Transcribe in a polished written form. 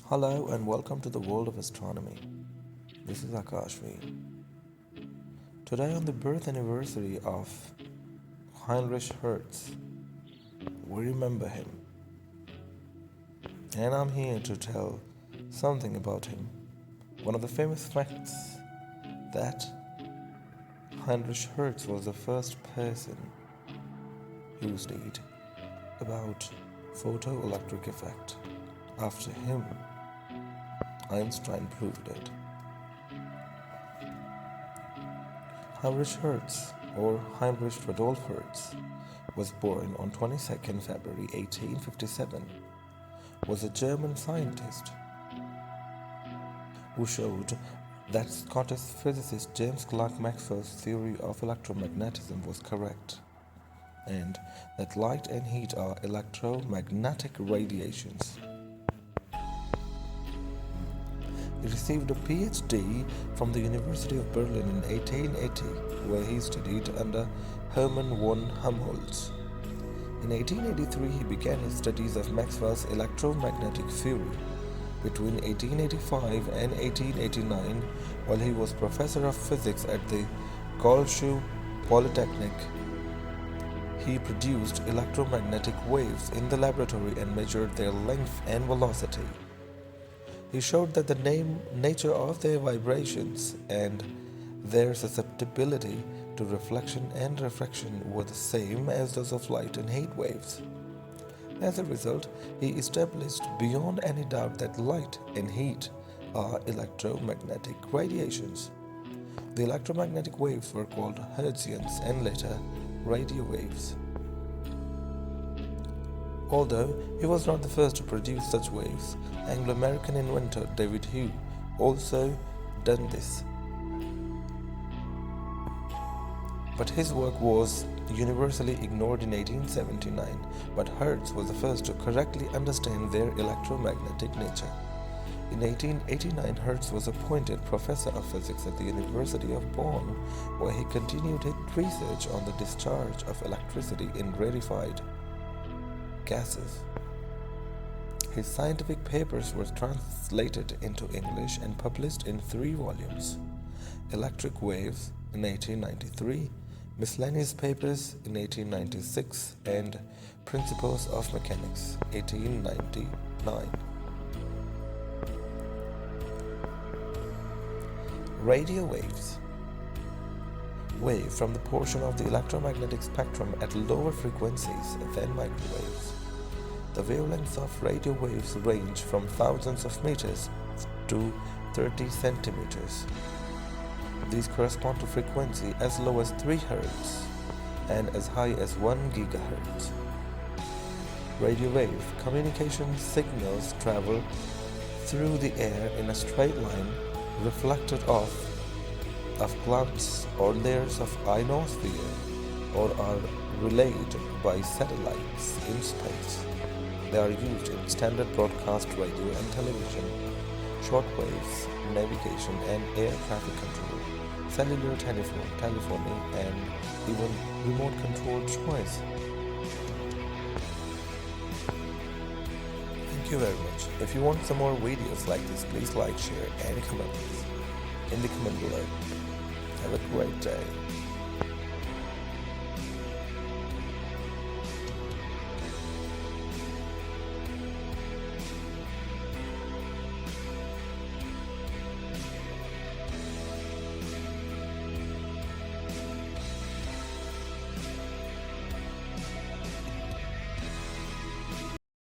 Hello and welcome to the world of astronomy. This is AkashVeer. Today on the birth anniversary of Heinrich Hertz, we remember him. And I'm here to tell something about him. One of the famous facts that Heinrich Hertz was the first person who studied about photoelectric effect. After him, Einstein proved it. Heinrich Hertz, or Heinrich Rudolf Hertz, was born on 22nd February 1857, was a German scientist who showed that Scottish physicist James Clerk Maxwell's theory of electromagnetism was correct, and that light and heat are electromagnetic radiations. He received a PhD from the University of Berlin in 1880, where he studied under Hermann von Helmholtz. In 1883, he began his studies of Maxwell's electromagnetic theory. Between 1885 and 1889, while he was professor of physics at the Karlsruhe Polytechnic, he produced electromagnetic waves in the laboratory and measured their length and velocity. He showed that the nature of their vibrations and their susceptibility to reflection and refraction were the same as those of light and heat waves. As a result, he established beyond any doubt that light and heat are electromagnetic radiations. The electromagnetic waves were called Hertzians and later radio waves. Although he was not the first to produce such waves, Anglo-American inventor David Hume also done this. But his work was universally ignored in 1879, but Hertz was the first to correctly understand their electromagnetic nature. In 1889, Hertz was appointed professor of physics at the University of Bonn, where he continued his research on the discharge of electricity in rarefied gases. His scientific papers were translated into English and published in 3 volumes: Electric Waves in 1893, Miscellaneous Papers in 1896, and Principles of Mechanics 1899. Radio waves. Wave from the portion of the electromagnetic spectrum at lower frequencies than microwaves. The wavelengths of radio waves range from thousands of meters to 30 centimeters. These correspond to frequency as low as 3 Hz and as high as 1 GHz. Radio wave communication signals travel through the air in a straight line, reflected off of clouds or layers of ionosphere, or are relayed by satellites in space. They are used in standard broadcast radio and television, shortwaves, navigation and air traffic control, cellular telephony, and even remote-controlled toys. Thank you very much. If you want some more videos like this, please like, share, and comment in the comment below. Have a great day.